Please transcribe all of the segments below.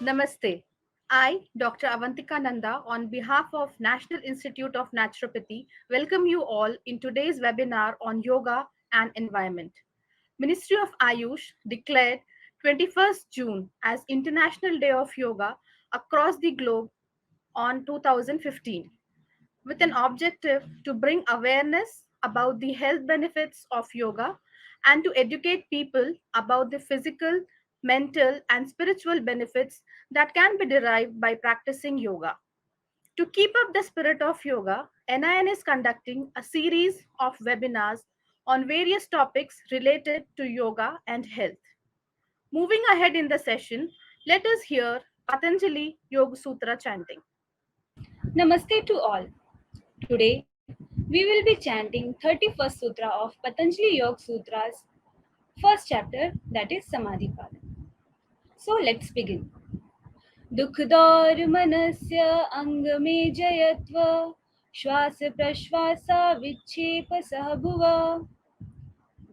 Namaste. I, Dr. Avantika Nanda, on behalf of National Institute of Naturopathy, welcome you all in today's webinar on yoga and environment. Ministry of Ayush declared 21st June as International Day of Yoga across the globe on 2015 with an objective to bring awareness about the health benefits of yoga and to educate people about the physical, mental, and spiritual benefits that can be derived by practicing yoga. To keep up the spirit of yoga, NIN is conducting a series of webinars on various topics related to yoga and health. Moving ahead in the session, let us hear Patanjali Yoga Sutra chanting. Namaste to all. Today, we will be chanting 31st Sutra of Patanjali Yoga Sutra's first chapter, that is Samadhi Pada. So let's begin. Dukhdar manasya ang me jayatva shwas prashvasa vichepa sahabhuva.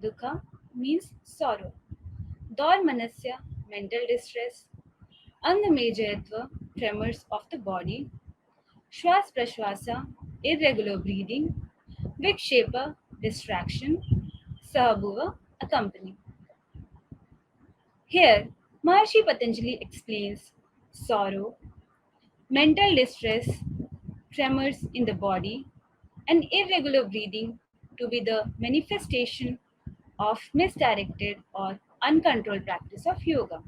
Dukha means sorrow. Dor manasya, mental distress. Ang me jayatva, tremors of the body. Shwas prashvasa, irregular breathing. Vikshepa, distraction. Sahabhuva, accompany. Here, Maharshi Patanjali explains sorrow, mental distress, tremors in the body, and irregular breathing to be the manifestation of misdirected or uncontrolled practice of yoga.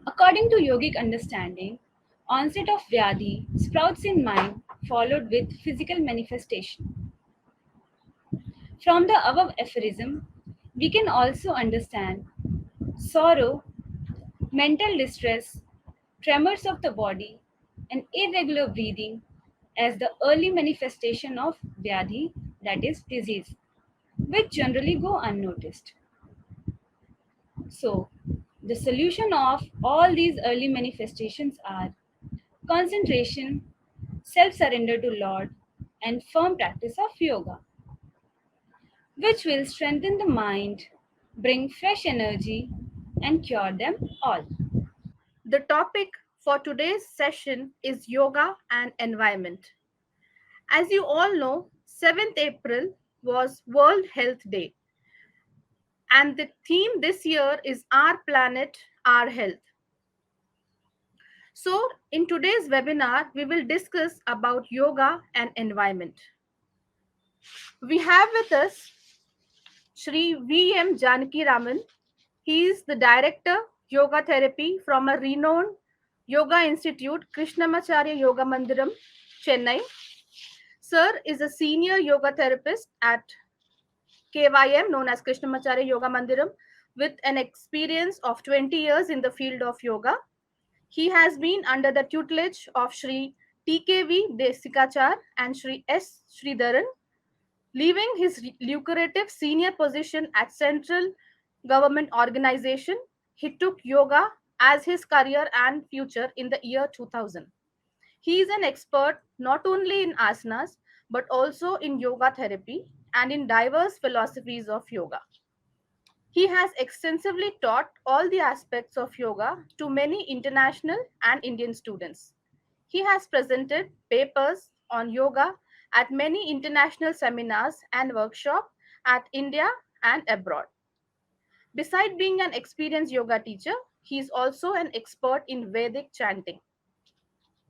According to yogic understanding, onset of vyadhi sprouts in mind followed with physical manifestation. From the above aphorism, we can also understand sorrow, mental distress, tremors of the body, and irregular breathing as the early manifestation of vyadhi, that is disease, which generally go unnoticed. So, the solution of all these early manifestations are concentration, self surrender to Lord, and firm practice of yoga, which will strengthen the mind, bring fresh energy, and cure them all. The topic for today's session is yoga and environment. As you all know, 7th April was World Health Day, and the theme this year is Our Planet, Our Health. So, in today's webinar, we will discuss about yoga and environment. We have with us Shri V.M. Janakiraman. He is the director, yoga therapy from a renowned yoga institute, Krishnamacharya Yoga Mandiram, Chennai. Sir is a senior yoga therapist at KYM, known as Krishnamacharya Yoga Mandiram, with an experience of 20 years in the field of yoga. He has been under the tutelage of Shri TKV Desikachar and Shri S. Sridharan, leaving his lucrative senior position at Central Government Organization. He took yoga as his career and future in the year 2000. He is an expert not only in asanas but also in yoga therapy and in diverse philosophies of yoga. He has extensively taught all the aspects of yoga to many international and Indian students. He has presented papers on yoga at many international seminars and workshops at India and abroad. Besides being an experienced yoga teacher, he is also an expert in Vedic chanting.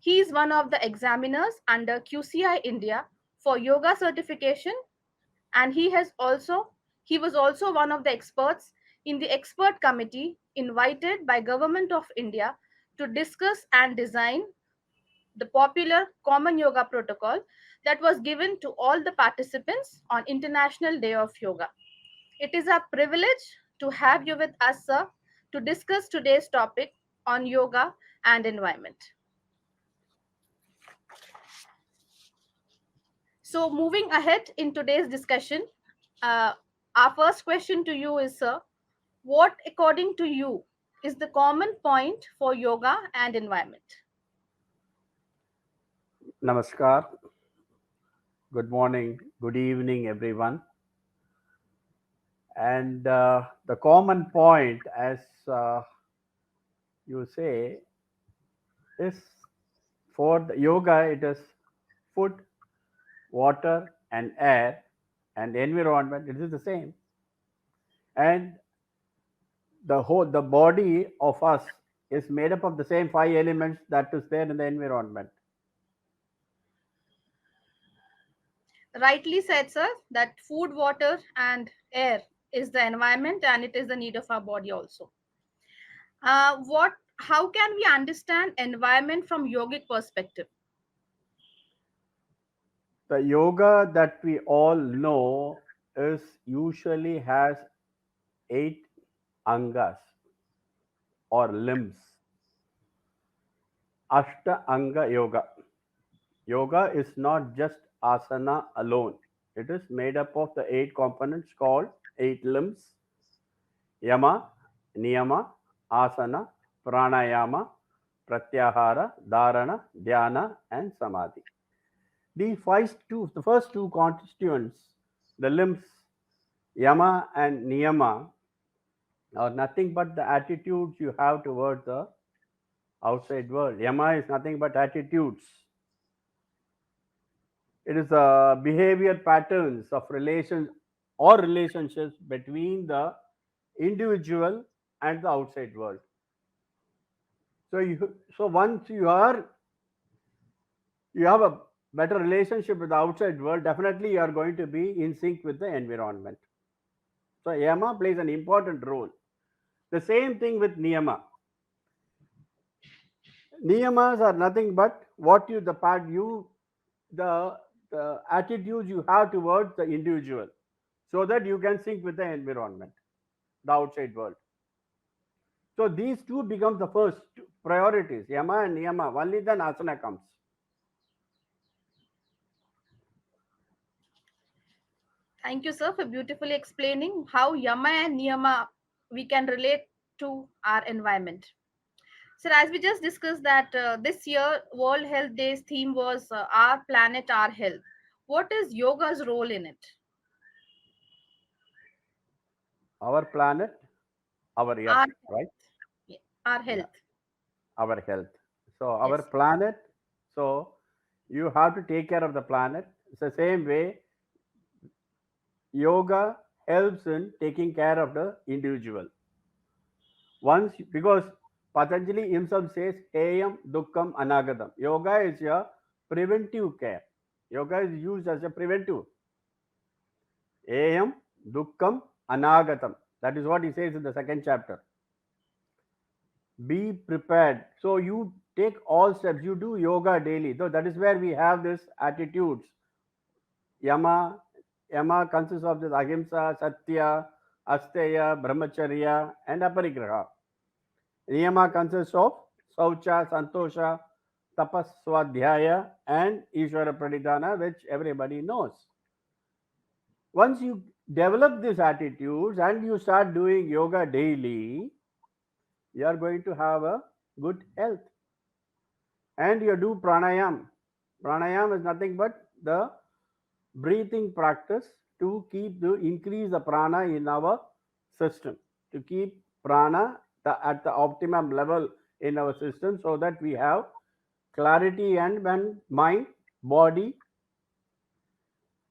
He is one of the examiners under QCI India for yoga certification, and he was also one of the experts in the expert committee invited by Government of India to discuss and design the popular common yoga protocol that was given to all the participants on International Day of Yoga. It is a privilege to have you with us, sir, to discuss today's topic on yoga and environment. So, moving ahead in today's discussion, uh, our first question to you is, sir, what, according to you, is the common point for yoga and environment? Namaskar. Good morning, good evening, everyone. And the common point, as you say is for the yoga, it is food, water, and air, and environment. It is the same. And the body of us is made up of the same five elements that is there in the environment. Rightly said, sir, that food, water, and air is the environment, and it is the need of our body also. What? How can we understand environment from yogic perspective? The yoga that we all know is usually has 8 angas or limbs. Ashta anga yoga. Yoga is not just asana alone. It is made up of the 8 components called 8 limbs: yama, niyama, asana, pranayama, pratyahara, dharana, dhyana, and samadhi. The first two constituents, the limbs, yama and niyama, are nothing but the attitudes you have towards the outside world. Yama is nothing but attitudes. It is the behavior patterns of relations or relationships between the individual and the outside world. So once you have a better relationship with the outside world, definitely you are going to be in sync with the environment. So yama plays an important role. The same thing with niyama. Niyamas are nothing but what you the part you the the attitudes you have towards the individual, so that you can sync with the environment, the outside world. So these two become the first priorities, yama and niyama. Only then asana comes. Thank you, sir, for beautifully explaining how yama and niyama we can relate to our environment. So, as we just discussed that this year World Health Day's theme was "Our Planet, Our Health." What is yoga's role in it? Our planet, our earth, Our right? yeah, our Yeah, health. our health. So our Yes. planet. So you have to take care of the planet. It's the same way yoga helps in taking care of the individual. Once, because Patanjali himself says, Ayam Dukkam Anagatam. Yoga is a preventive care. Yoga is used as a preventive. Ayam Dukkam Anagatam. That is what he says in the second chapter. Be prepared. So you take all steps. You do yoga daily. So that is where we have this attitudes. Yama, Yama consists of this ahimsa, satya, asteya, brahmacharya, and aparigraha. Niyama consists of Saucha, Santosha, Tapas, Swadhyaya, and Ishvara Pranidhana, which everybody knows. Once you develop these attitudes and you start doing yoga daily, you are going to have a good health. And you do pranayam. Pranayam is nothing but the breathing practice to increase the prana in our system, to keep prana at the optimum level in our system, so that we have clarity and mind, body,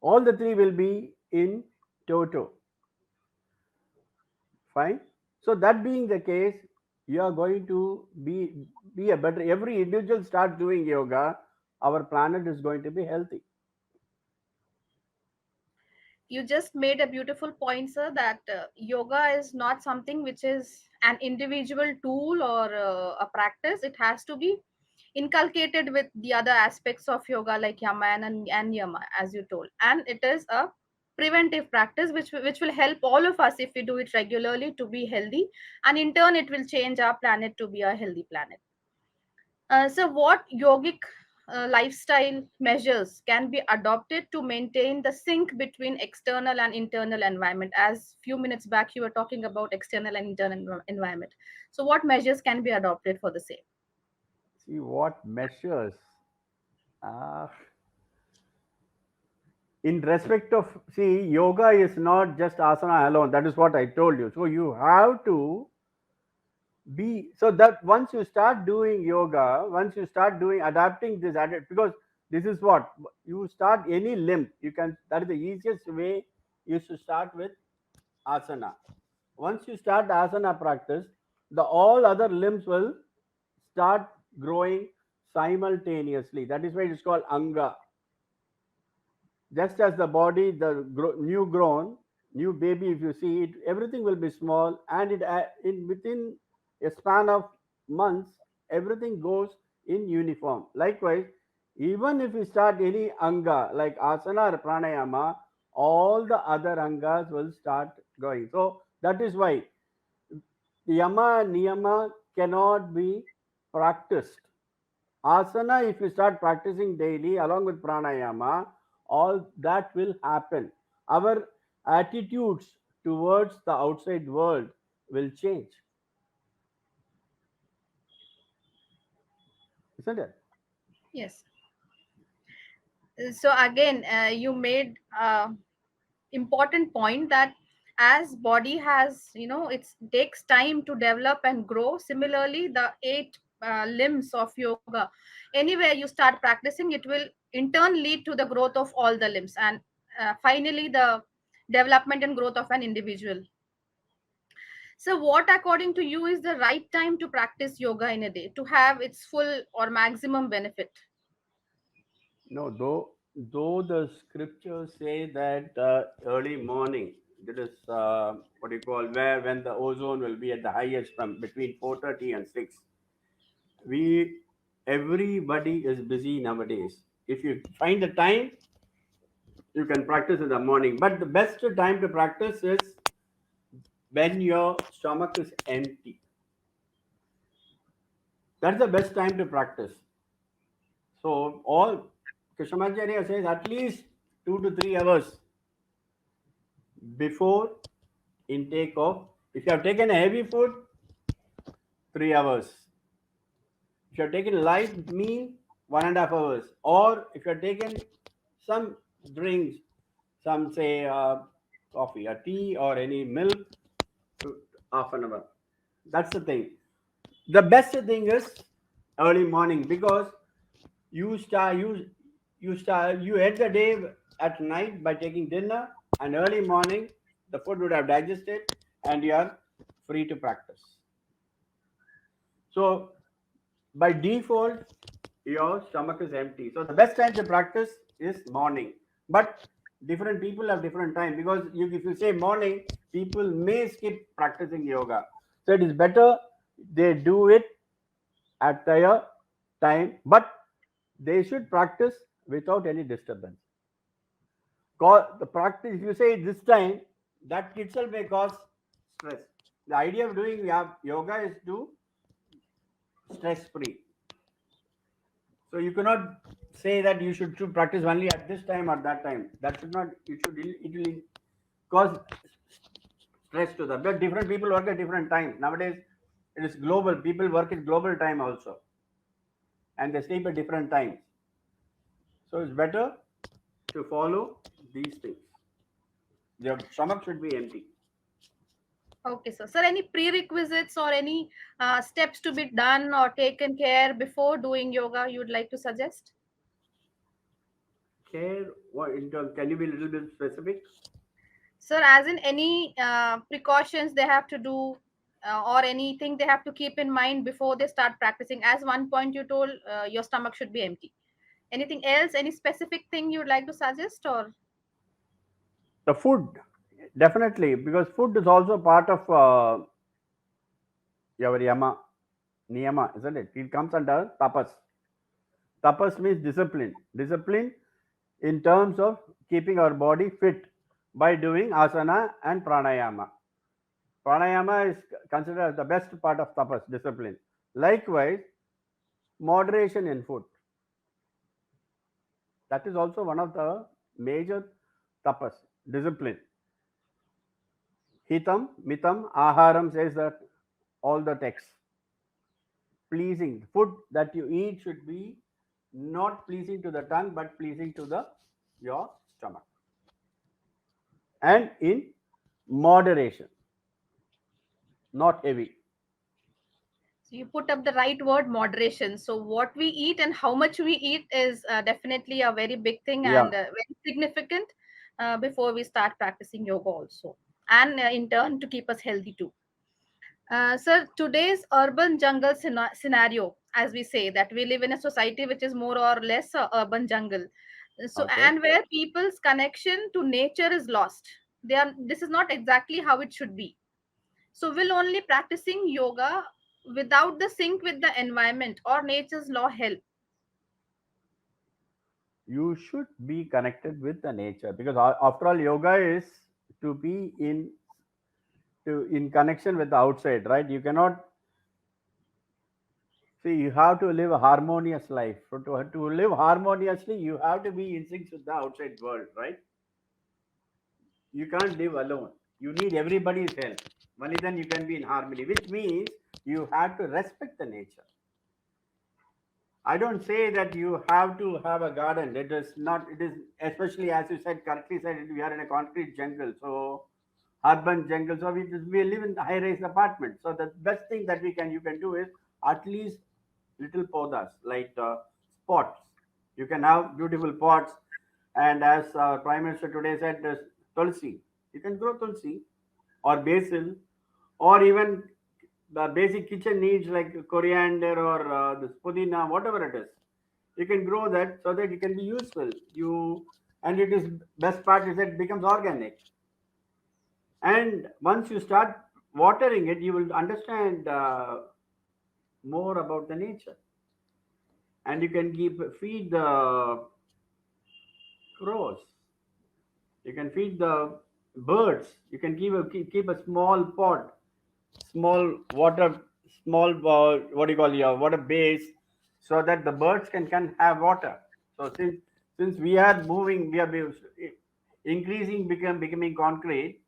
all the three will be in toto. Fine. So that being the case, you are going to be a better. Every individual starts doing yoga, our planet is going to be healthy. You just made a beautiful point, sir, that yoga is not something which is an individual tool or a practice. It has to be inculcated with the other aspects of yoga like yama and yama, as you told. And it is a preventive practice which will help all of us if we do it regularly to be healthy. And in turn, it will change our planet to be a healthy planet. So, what yogic lifestyle measures can be adopted to maintain the sync between external and internal environment? As few minutes back, you were talking about external and internal environment. So, what measures can be adopted for the same? See what measures. Uh, in respect of, see, yoga is not just asana alone. That is what I told you. So you have to be so that once you start doing yoga, once you start doing adapting this because this is what you start any limb, you can, that is the easiest way, is to start with asana. Once you start asana practice, the all other limbs will start growing simultaneously. That is why it is called anga. Just as the body, the new grown, new baby, if you see it, everything will be small, and it in within a span of months, everything goes in uniform. Likewise, even if you start any anga like asana or pranayama, all the other angas will start going. So that is why yama niyama cannot be practiced. Asana, if you start practicing daily along with pranayama, all that will happen. Our attitudes towards the outside world will change, isn't it? Yes. So again, you made important point that as body has, it takes time to develop and grow. Similarly, the eight limbs of yoga, anywhere you start practicing, it will in turn lead to the growth of all the limbs, and finally the development and growth of an individual. So what according to you is the right time to practice yoga in a day to have its full or maximum benefit? No, though the scriptures say that early morning, that is what you call, where when the ozone will be at the highest from between 4:30 and 6. We Everybody is busy nowadays. If you find the time, you can practice in the morning. But the best time to practice is when your stomach is empty. That's the best time to practice. So all Krishnamacharya says at least 2 to 3 hours before intake of. If you have taken a heavy food, 3 hours. If you have taken light meal, 1.5 hours. Or if you have taken some drinks, some say coffee or tea or any milk, to half an hour. That's the thing. The best thing is early morning, because you start you end the day at night by taking dinner, and early morning the food would have digested and you are free to practice. So by default your stomach is empty, so the best time to practice is morning. But different people have different time, because if you say morning, people may skip practicing yoga. So it is better they do it at their time, but they should practice without any disturbance. The practice, if you say this time, that itself may cause stress. The idea of doing yoga is to stress free. So you cannot say that you should practice only at this time or that time. That should not. It will cause stress to them. But different people work at different time nowadays. It is global. People work at global time also, and they sleep at different times. So it's better to follow these things. Your stomach should be empty. Okay, sir. Sir, any prerequisites or any steps to be done or taken care before doing yoga you would like to suggest? Care, what in terms, can you be a little bit specific? Sir, as in any precautions they have to do, or anything they have to keep in mind before they start practicing. As one point you told, your stomach should be empty. Anything else? Any specific thing you would like to suggest? Or The food, definitely, because food is also part of your yama, niyama, isn't it? It comes under tapas. Tapas means discipline. Discipline in terms of keeping our body fit by doing asana and pranayama. Pranayama is considered as the best part of tapas, discipline. Likewise, moderation in food. That is also one of the major tapas, discipline. Hitam, mitam, aharam says that all the texts. Pleasing. Food that you eat should be not pleasing to the tongue, but pleasing to the your stomach. And in moderation, not heavy. So you put up the right word, moderation. So what we eat and how much we eat is definitely a very big thing Yeah, and very significant before we start practicing yoga also, and in turn to keep us healthy too. Sir, today's urban jungle scenario, as we say, that we live in a society which is more or less a urban jungle. So, okay. and where people's connection to nature is lost. They are. This is not exactly how it should be. So, will only practicing yoga without the sync with the environment or nature's law help? You should be connected with the nature, because after all, yoga is to be in connection with the outside, right? You cannot see. You have to live a harmonious life. To live harmoniously, you have to be in sync with the outside world, right? You can't live alone. You need everybody's help. Only then you can be in harmony, which means you have to respect the nature. I don't say that you have to have a garden. It is not, it is, especially as you said, correctly said, we are in a concrete jungle. So, urban jungle. So, we live in high rise apartments. So, the best thing that you can do is at least little podas, like pots. You can have beautiful pots. And as Prime Minister today said, there's tulsi. You can grow tulsi or basil, or even the basic kitchen needs like coriander or this pudina, whatever it is. You can grow that so that it can be useful. And it is, best part is that it becomes organic. And once you start watering it, you will understand more about the nature. And you can feed the crows. You can feed the birds. You can keep a small pot, small water, small what do you call, your water base, so that the birds can have water. So since we are moving, we are increasing, becoming concrete.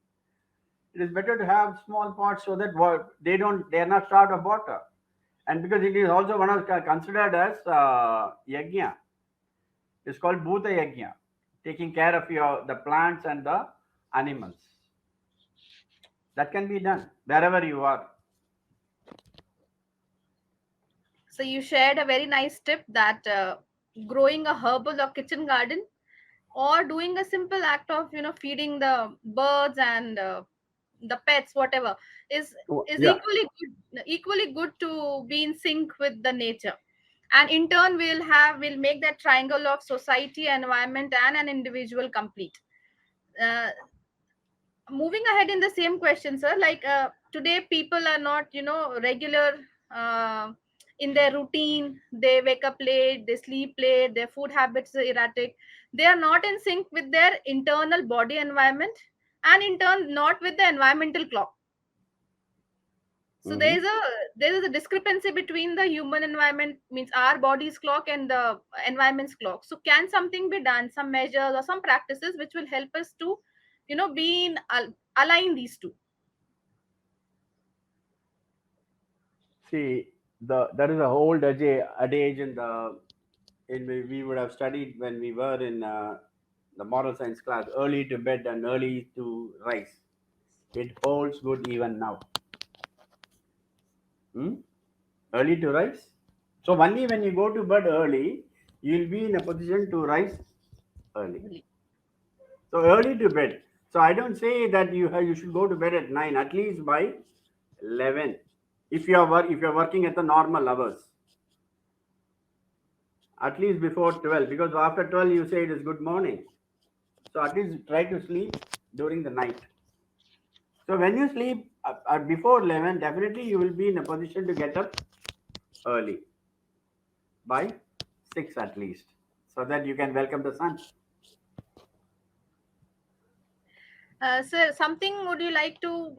It is better to have small pots so that they are not starved of water. And because it is also one of considered as yajna, it's called bhuta yajna, taking care of the plants and the animals. That can be done wherever you are. So you shared a very nice tip that growing a herbal or kitchen garden or doing a simple act of feeding the birds and the pets, whatever, is Yeah. equally good to be in sync with the nature, and in turn we'll make that triangle of society, environment, and an individual complete. uh, Moving ahead in the same question, sir, like today people are not regular uh, in their routine. They wake up late, they sleep late, their food habits are erratic. They are not in sync with their internal body environment, and in turn not with the environmental clock. So Hmm. there is a discrepancy between the human environment, means our body's clock, and the environment's clock. So can something be done, some measures or some practices which will help us to be in align these two? See, there is a old adage we would have studied when we were in the moral science class: early to bed and early to rise. It holds good even now. Hmm? Early to rise. So only when you go to bed early, you'll be in a position to rise early. So early to bed. So I don't say that you should go to bed at 9. At least by 11. If you're working at the normal hours, at least before 12, because after 12 you say it is good morning. So at least try to sleep during the night. So when you sleep before 11, definitely you will be in a position to get up early by 6 at least, so that you can welcome the sun. Sir, something would you like to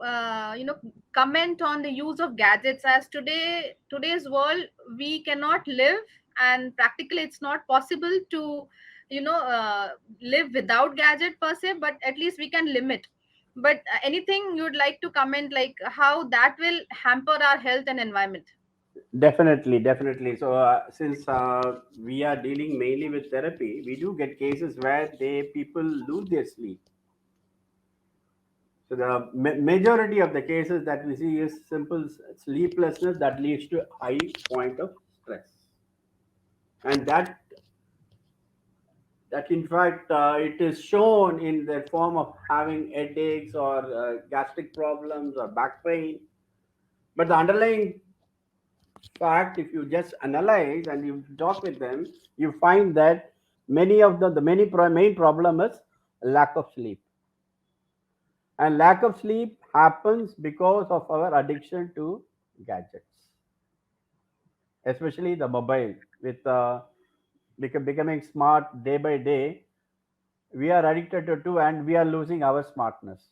comment on the use of gadgets? As today's world, we cannot live, and practically it's not possible to live without gadget per se, but at least we can limit. But anything you'd like to comment, like how that will hamper our health and environment? Definitely, definitely. So since we are dealing mainly with therapy, we do get cases where they people lose their sleep. So the majority of the cases that we see is simple sleeplessness that leads to high point of stress, and that in fact it is shown in the form of having headaches or gastric problems or back pain. But the underlying fact, if you just analyze and you talk with them, you find that many of the main problem is lack of sleep. And lack of sleep happens because of our addiction to gadgets, especially the mobile. With becoming smart day by day, we are addicted to two and we are losing our smartness.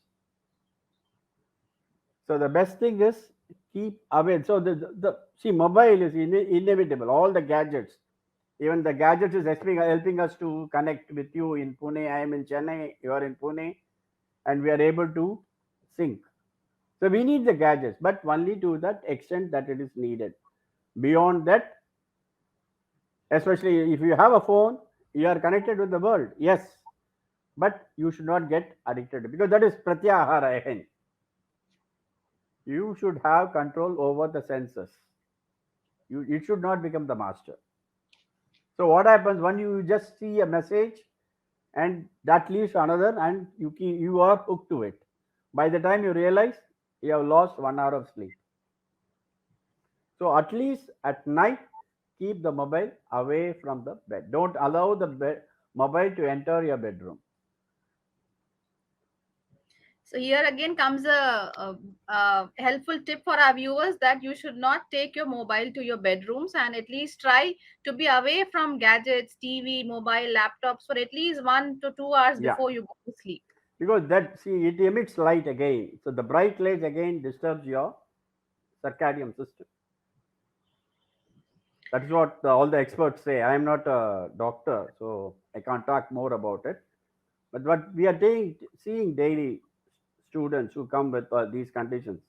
So the best thing is keep away. So the see, mobile is inevitable. All the gadgets, even the gadgets is helping us to connect with you in Pune. I am in Chennai. You are in Pune, and we are able to sync. So we need the gadgets, but only to that extent that it is needed. Beyond that, especially if you have a phone, you are connected with the world. Yes, but you should not get addicted because that is pratyahara again. You should have control over the senses. You should not become the master. So what happens when you just see a message and that leads to another and you are hooked to it. By the time you realize you have lost 1 hour of sleep. So at least at night, keep the mobile away from the bed. Don't allow the mobile to enter your bedroom. So here again comes a helpful tip for our viewers that you should not take your mobile to your bedrooms, and at least try to be away from gadgets, TV, mobile, laptops for at least 1 to 2 hours Yeah, before you go to sleep. because that see it emits light again. So the bright light again disturbs your circadian system. That is what all the experts say. I am not a doctor, so I can't talk more about it. But what we are seeing daily students who come with these conditions.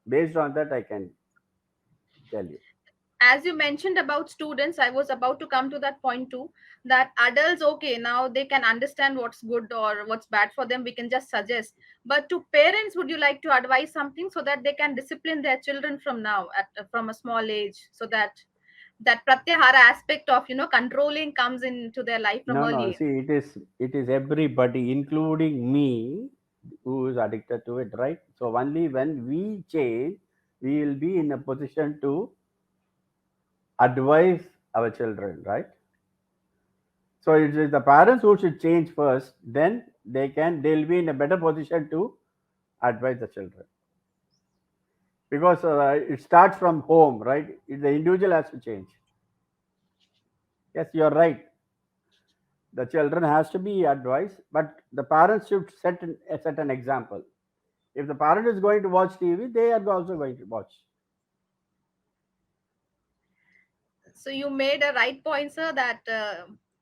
Based on that, I can tell you. As you mentioned about students, I was about to come to that point too, that adults, okay, now they can understand what's good or what's bad for them, we can just suggest. But to parents, would you like to advise something so that they can discipline their children from now from a small age, so that that pratyahara aspect of controlling comes into their life from No, no. early age? See, it is everybody, including me, who is addicted to it, right? So only when we change, we will be in a position to advise our children, right? So it is the parents who should change first. Then they'll be in a better position to advise the children because it starts from home, right? The individual has to change. Yes, you're right. The children has to be advised, but the parents should set an example. If the parent is going to watch TV, they are also going to watch. So you made a right point, sir, that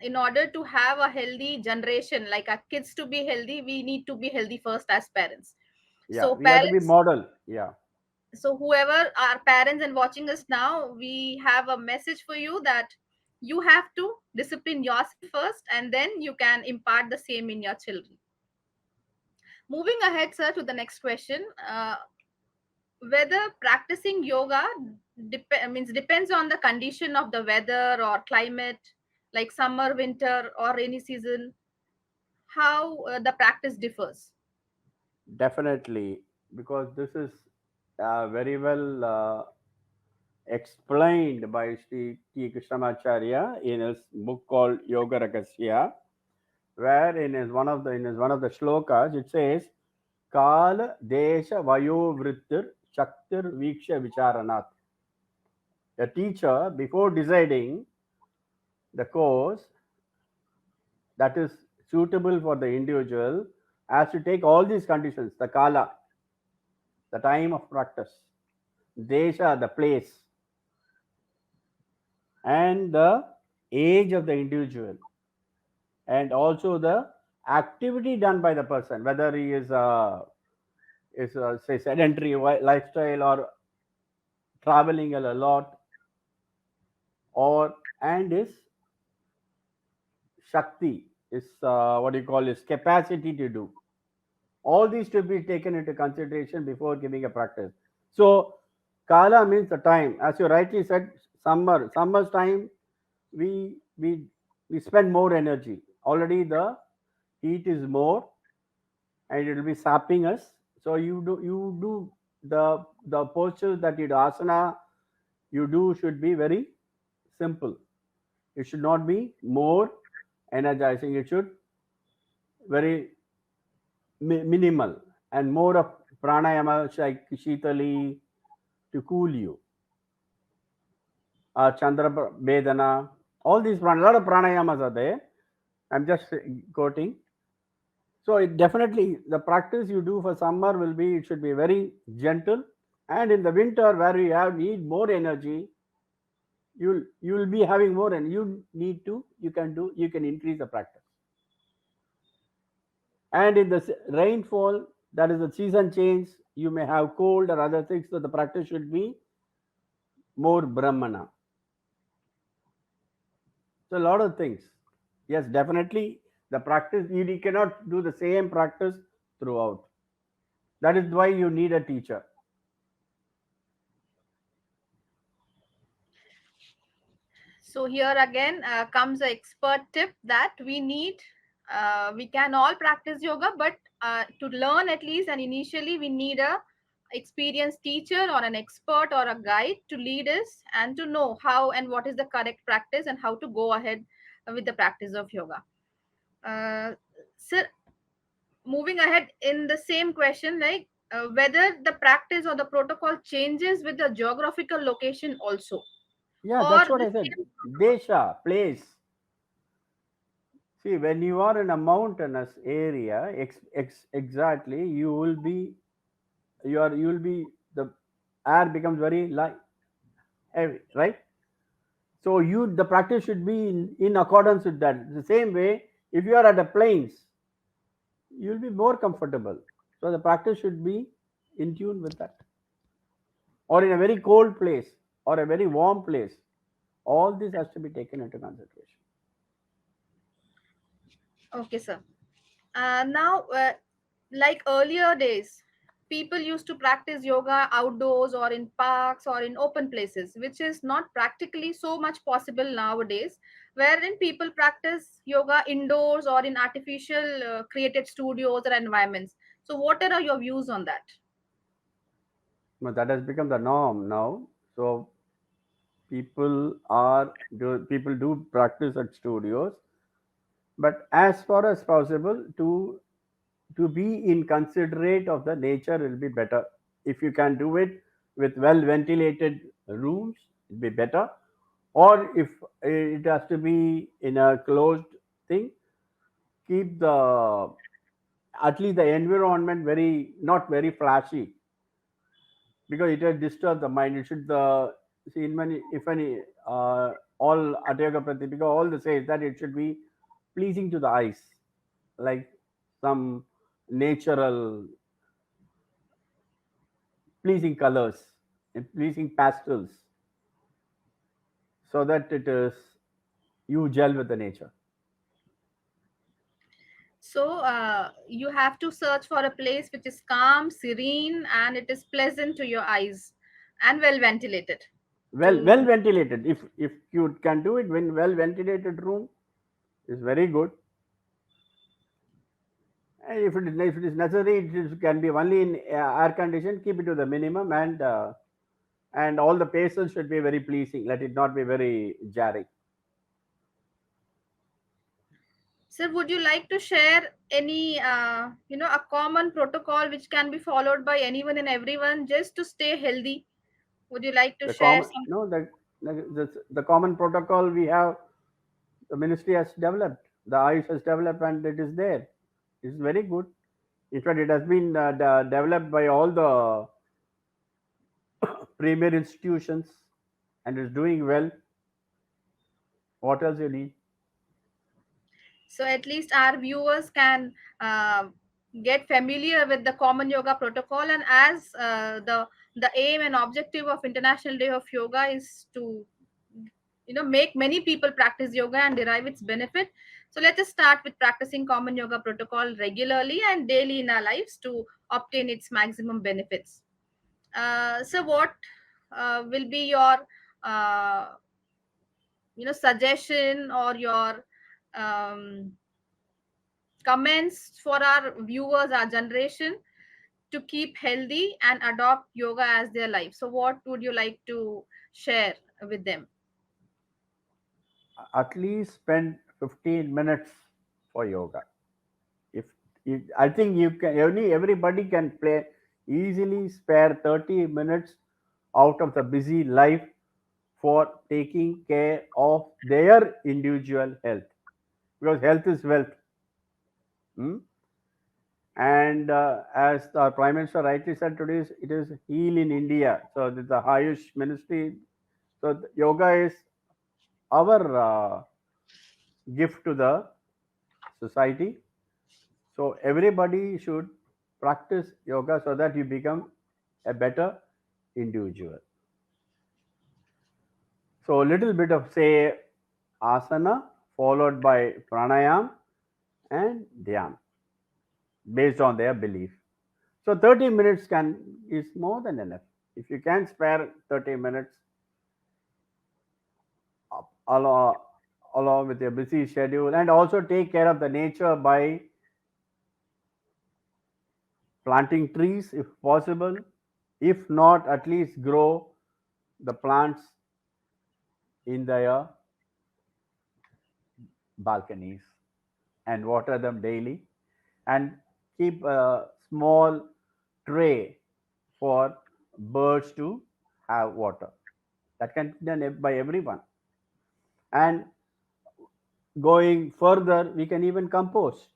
in order to have a healthy generation, like our kids to be healthy, we need to be healthy first as parents. Yeah, So we have to be parents, model. Yeah, so whoever are parents and watching us now, we have a message for you that you have to discipline yourself first, and then you can impart the same in your children. Moving ahead, sir, to the next question. Whether practicing yoga means depends on the condition of the weather or climate, like summer, winter, or rainy season, how the practice differs. definitely, because this is very well explained by Shri T. Krishnamacharya in his book called Yoga Rakasya, where in his one of the shlokas it says, "Kala Desha Vayo Vrittir Shaktir Viksha Vicharanat." The teacher, before deciding the course that is suitable for the individual, has to take all these conditions: the kala, the time of practice, desha, the place, and the age of the individual, and also the activity done by the person, whether he is say sedentary lifestyle or traveling a lot, or and his shakti is what you call his capacity to do. All these should be taken into consideration before giving a practice. So, kala means the time. As you rightly said, summer. Summer's time, we we we spend more energy. Already the heat is more, and it will be sapping us. So you do the postures that you do, asana you do should be very simple. It should not be more energizing. It should very minimal and more of pranayama like shitali to cool you, chandra vedana. All these a lot of pranayamas are there. I'm just quoting. So it definitely the practice you do for summer will be, it should be very gentle, and in the winter where you have need more energy, you will be having more, and you need to you can increase the practice. And in the rainfall, that is the season change, you may have cold or other things, so the practice should be more brahmana. So a lot of things. Yes, definitely the practice you cannot do the same practice throughout. That is why you need a teacher. So here again comes the expert tip that we need. We can all practice yoga, but to learn at least and initially we need a experienced teacher or an expert or a guide to lead us and to know how and what is the correct practice and how to go ahead with the practice of yoga. Uh, so moving ahead in the same question, like whether the practice or the protocol changes with the geographical location also, Yeah, or that's what the I said. same protocol. Desha, place. See, when you are in a mountainous area, exactly, you will be the air becomes very light, heavy, right? So the practice should be in accordance with that. The same way, if you are at the plains, you will be more comfortable. So the practice should be in tune with that. Or in a very cold place or a very warm place, all this has to be taken into consideration. Okay, sir. Now, like earlier days, people used to practice yoga outdoors or in parks or in open places, which is not practically so much possible nowadays, wherein people practice yoga indoors or in artificial created studios or environments. So, what are your views on that? But that has become the norm now. So people do practice at studios, but as far as possible to be in considerate of the nature will be better. If you can do it with well ventilated rooms, it'll be better. Or if it has to be in a closed thing, keep the at least the environment very not very flashy, because it will disturb the mind. It should see in many, if any, all Atyaga Pratipika, all the says that it should be pleasing to the eyes, like some natural pleasing colors and pleasing pastels, so that it is you gel with the nature. So, you have to search for a place which is calm, serene, and it is pleasant to your eyes and well ventilated Well to. ventilated. If you can do it when well ventilated room is very good. And if it is necessary, can be only in air condition. Keep it to the minimum, and all the paces should be very pleasing. Let it not be very jarring. Sir, would you like to share any, a common protocol which can be followed by anyone and everyone just to stay healthy? Would you like to The share common some? no the common protocol we have, the ministry has developed, the Ayush has developed, and it is there. It's very good. In fact, it has been developed by all the premier institutions, and is doing well. What else you need? So at least our viewers can uh, get familiar with the common yoga protocol, and as the aim and objective of International Day of Yoga is to make many people practice yoga and derive its benefit. So let us start with practicing common yoga protocol regularly and daily in our lives to obtain its maximum benefits. So what will be your uh, suggestion or your um, comments for our viewers, our generation, to keep healthy and adopt yoga as their life? So what would you like to share with them? At least spend 15 minutes for yoga. If I think you can, everybody can play easily spare 30 minutes out of the busy life for taking care of their individual health, because health is wealth. Hmm? And as the Prime Minister rightly said, today it is Heal in India. So this is the Ayush Ministry. So yoga is our gift to the society. So everybody should practice yoga so that you become a better individual. So a little bit of say asana followed by pranayam and dhyan based on their belief. So 30 minutes can is more than enough. If you can spare 30 minutes along, along with your busy schedule, and also take care of the nature by planting trees if possible. If not, at least grow the plants in their balconies and water them daily, and keep a small tray for birds to have water. That can be done by everyone. And going further, we can even compost.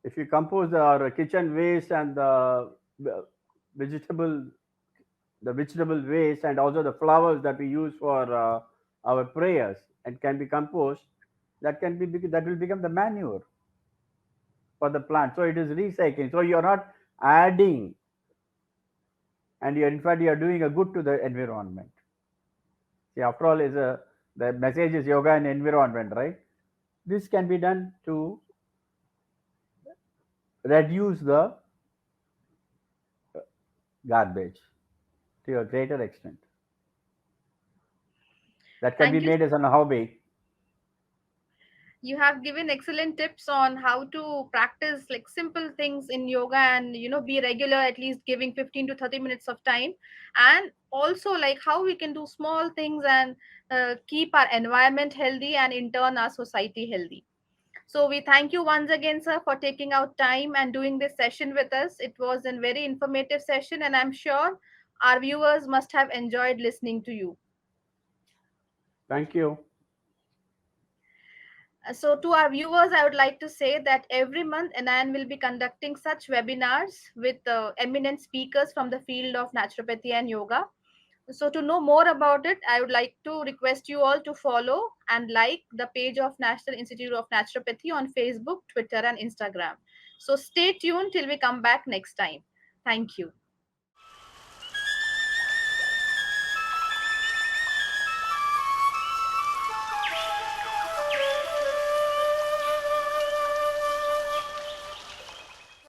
If you compose our kitchen waste and vegetable vegetable waste, and also the flowers that we use for our prayers, and can be compost, that will become the manure for the plant. So it is recycling. So you are not adding, and you, in fact, you are doing a good to the environment. See, after all, is a the message is yoga and environment, right? This can be done to reduce the garbage to a greater extent. That can be Thank you. made as an hobby. You have given excellent tips on how to practice like simple things in yoga, and be regular, at least giving 15 to 30 minutes of time, and also like how we can do small things and keep our environment healthy and in turn our society healthy. So we thank you once again, sir, for taking out time and doing this session with us. It was a very informative session, and I'm sure our viewers must have enjoyed listening to you. Thank you. So, to our viewers, I would like to say that every month Anand will be conducting such webinars with eminent speakers from the field of naturopathy and yoga. So, to know more about it, I would like to request you all to follow and like the page of National Institute of Naturopathy on Facebook, Twitter, and Instagram. So, stay tuned till we come back next time. Thank you.